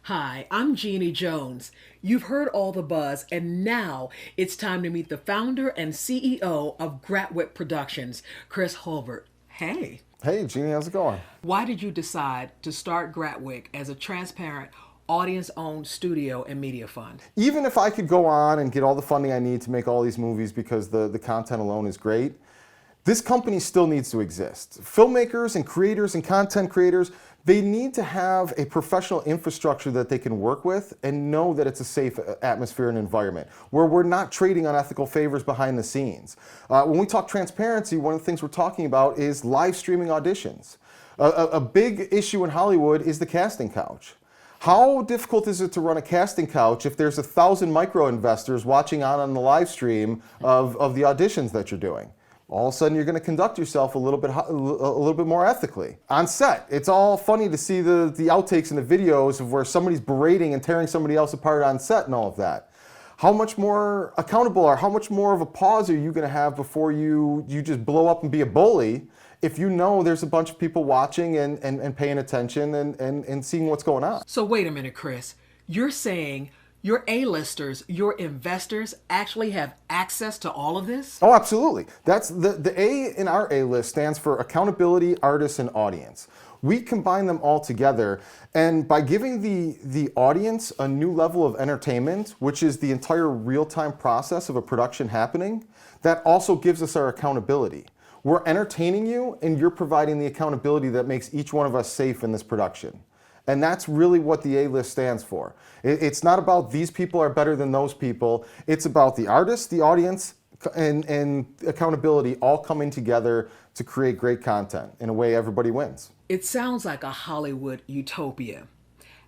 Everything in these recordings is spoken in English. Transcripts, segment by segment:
Hi, I'm Jeannie Jones. You've heard all the buzz, and now it's time to meet the founder and CEO of Gratwick Productions, Kris Hulbert. Hey, Hey, Jeannie, how's it going? why did you decide to start Gratwick as a transparent, audience owned studio and media fund? Even if I could go on and get all the funding I need to make all these movies because the content alone is great, this company still needs to exist. Filmmakers and creators and content creators, they need to have a professional infrastructure that they can work with and know that it's a safe atmosphere and environment where we're not trading unethical favors behind the scenes. When we talk transparency, one of the things we're talking about is live streaming auditions. A big issue in Hollywood is the casting couch. How difficult is it to run a casting couch if there's 1,000 micro investors watching on the live stream of the auditions that you're doing? All of a sudden you're going to conduct yourself a little bit more ethically. On set, it's all funny to see the outtakes and the videos of where somebody's berating and tearing somebody else apart on set and all of that. How much more accountable or how much more of a pause are you going to have before you just blow up and be a bully if you know there's a bunch of people watching and paying attention and seeing what's going on? So, wait a minute, Kris. You're saying your A-listers, your investors actually have access to all of this? Oh, absolutely. That's the A in our A-list stands for accountability, artists, and audience. We combine them all together, and by giving the audience a new level of entertainment, which is the entire real-time process of a production happening, that also gives us our accountability. We're entertaining you, and you're providing the accountability that makes each one of us safe in this production. And that's really what the A-list stands for. It's not about these people are better than those people. It's about the artist, the audience, and accountability all coming together to create great content in a way everybody wins. It sounds like a Hollywood utopia.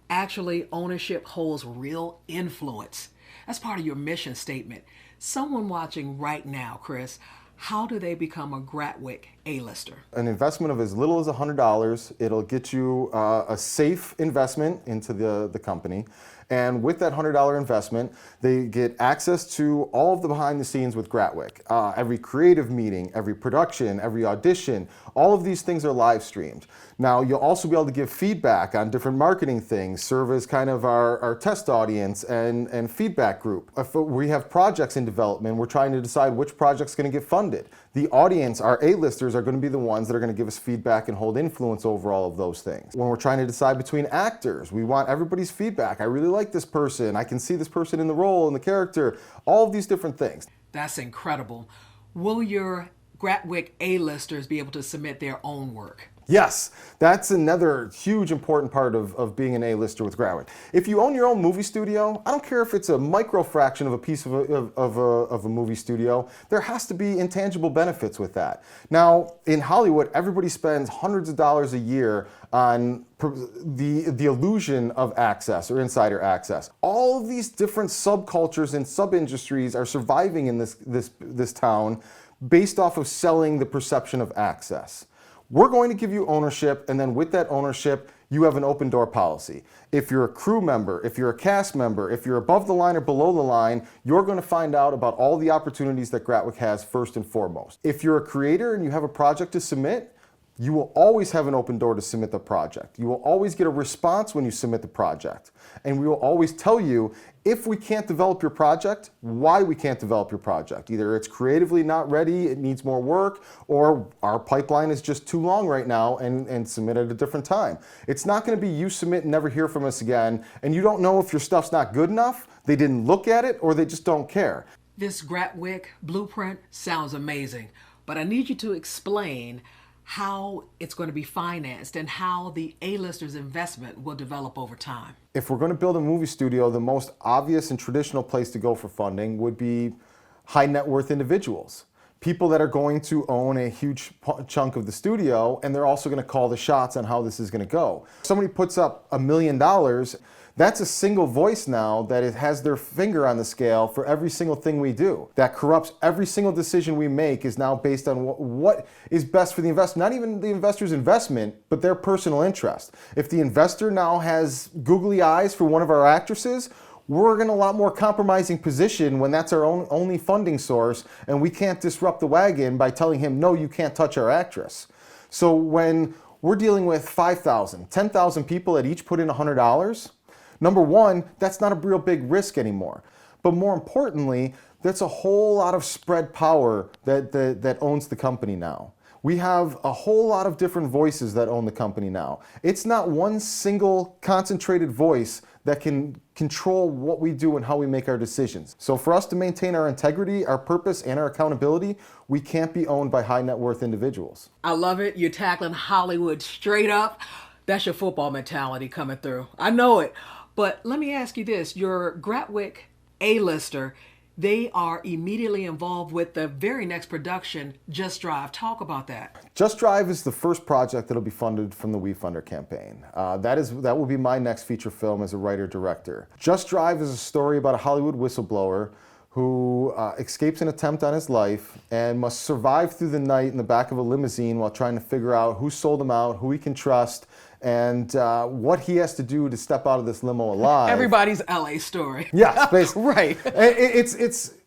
Actually, ownership holds real influence. That's part of your mission statement. Someone watching right now, Kris, how do they become a Gratwick A-lister? An investment of as little as $100, it'll get you a safe investment into the company. And with that $100 investment, they get access to all of the behind the scenes with Gratwick. Every creative meeting, every production, every audition, all of these things are live streamed. Now, you'll also be able to give feedback on different marketing things, serve as kind of our test audience and feedback group. If we have projects in development, we're trying to decide which project's going to get funded. The audience, our A-listers, are going to be the ones that are going to give us feedback and hold influence over all of those things. When we're trying to decide between actors, we want everybody's feedback. I really like this person. I can see this person in the role and the character. All of these different things. That's incredible. Will your Gratwick A-listers be able to submit their own work? Yes, that's another huge important part of being an A-lister with Gratwick. If you own your own movie studio, I don't care if it's a micro fraction of a piece of a movie studio, there has to be intangible benefits with that. Now, in Hollywood, everybody spends hundreds of dollars a year on the illusion of access or insider access. All of these different subcultures and sub-industries are surviving in this town based off of selling the perception of access. We're going to give you ownership, and then with that ownership, you have an open door policy. If you're a crew member, if you're a cast member, if you're above the line or below the line, you're going to find out about all the opportunities that Gratwick has first and foremost. If you're a creator and you have a project to submit, you will always have an open door to submit the project. You will always get a response when you submit the project. And we will always tell you if we can't develop your project, why we can't develop your project. Either it's creatively not ready, it needs more work, or our pipeline is just too long right now and submit at a different time. It's not going to be you submit and never hear from us again, and you don't know if your stuff's not good enough, they didn't look at it, or they just don't care. This Gratwick blueprint sounds amazing, but I need you to explain how it's going to be financed and how the A-listers investment will develop over time. If we're going to build a movie studio, the most obvious and traditional place to go for funding would be high net worth individuals. People that are going to own a huge chunk of the studio, and they're also going to call the shots on how this is going to go. Somebody puts up $1 million, that's a single voice now that it has their finger on the scale for every single thing we do. That corrupts every single decision we make is now based on what is best for the investor. Not even the investor's investment, but their personal interest. If the investor now has googly eyes for one of our actresses, we're in a lot more compromising position when that's our only funding source and we can't disrupt the wagon by telling him, no, you can't touch our actress. So when we're dealing with 5,000, 10,000 people that each put in $100, Number one, that's not a real big risk anymore. But more importantly, that's a whole lot of spread power that owns the company now. We have a whole lot of different voices that own the company now. It's not one single concentrated voice that can control what we do and how we make our decisions. So for us to maintain our integrity, our purpose, and our accountability, we can't be owned by high net worth individuals. I love it. You're tackling Hollywood straight up. That's your football mentality coming through. I know it. But let me ask you this. Your Gratwick A-lister, they are immediately involved with the very next production, Just Drive. Talk about that. Just Drive is the first project that'll be funded from the WeFunder campaign. That will be my next feature film as a writer-director. Just Drive is a story about a Hollywood whistleblower who escapes an attempt on his life and must survive through the night in the back of a limousine while trying to figure out who sold him out, who he can trust, and what he has to do to step out of this limo alive. Everybody's LA story. Yes, basically. Right.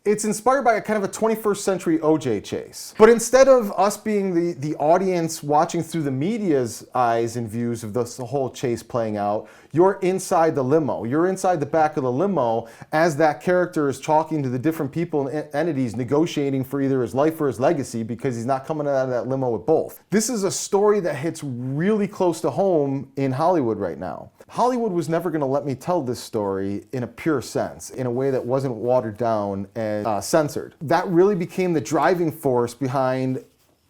It's inspired by a kind of a 21st century OJ chase. But instead of us being the audience watching through the media's eyes and views of this whole chase playing out, you're inside the limo. You're inside the back of the limo as that character is talking to the different people and entities negotiating for either his life or his legacy, because he's not coming out of that limo with both. This is a story that hits really close to home in Hollywood right now. Hollywood was never going to let me tell this story in a pure sense, in a way that wasn't watered down and censored. That really became the driving force behind,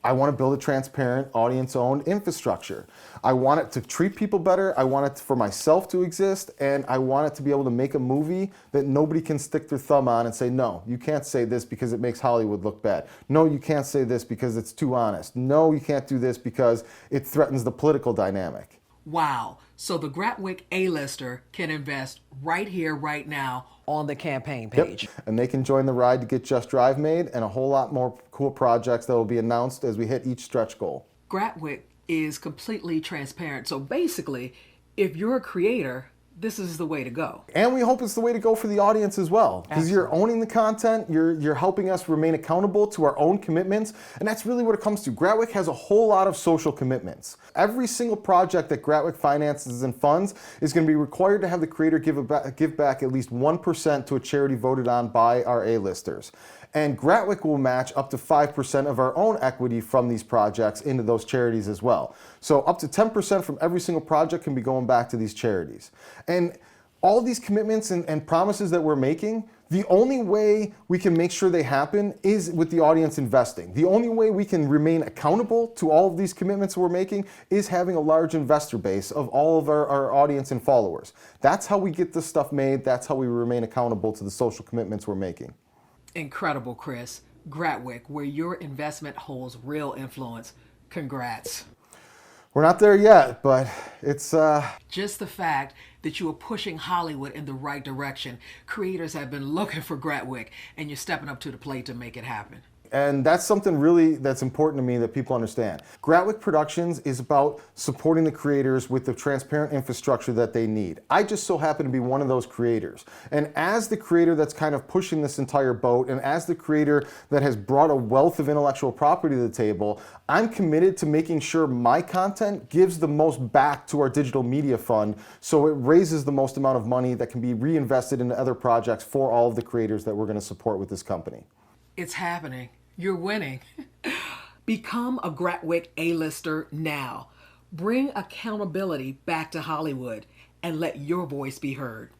I want to build a transparent, audience-owned infrastructure. I want it to treat people better, I want it for myself to exist, and I want it to be able to make a movie that nobody can stick their thumb on and say, no, you can't say this because it makes Hollywood look bad. No, you can't say this because it's too honest. No, you can't do this because it threatens the political dynamic. Wow. So the Gratwick A-lister can invest right here, right now on the campaign page. Yep. And they can join the ride to get Just Drive made and a whole lot more cool projects that will be announced as we hit each stretch goal. Gratwick is completely transparent. So basically, if you're a creator, this is the way to go. And we hope it's the way to go for the audience as well. Because you're owning the content, you're helping us remain accountable to our own commitments, and that's really what it comes to. Gratwick has a whole lot of social commitments. Every single project that Gratwick finances and funds is going to be required to have the creator give back at least 1% to a charity voted on by our A-listers. And Gratwick will match up to 5% of our own equity from these projects into those charities as well. So up to 10% from every single project can be going back to these charities. And all these commitments and promises that we're making, the only way we can make sure they happen is with the audience investing. The only way we can remain accountable to all of these commitments we're making is having a large investor base of all of our audience and followers. That's how we get this stuff made. That's how we remain accountable to the social commitments we're making. Incredible, Kris. Gratwick, where your investment holds real influence. Congrats. We're not there yet, but it's... Just the fact that you are pushing Hollywood in the right direction. Creators have been looking for Gratwick, and you're stepping up to the plate to make it happen. And that's something really that's important to me that people understand. Gratwick Productions is about supporting the creators with the transparent infrastructure that they need. I just so happen to be one of those creators. And as the creator that's kind of pushing this entire boat, and as the creator that has brought a wealth of intellectual property to the table, I'm committed to making sure my content gives the most back to our digital media fund, so it raises the most amount of money that can be reinvested into other projects for all of the creators that we're going to support with this company. It's happening. You're winning. Become a Gratwick A-lister now. Bring accountability back to Hollywood and let your voice be heard.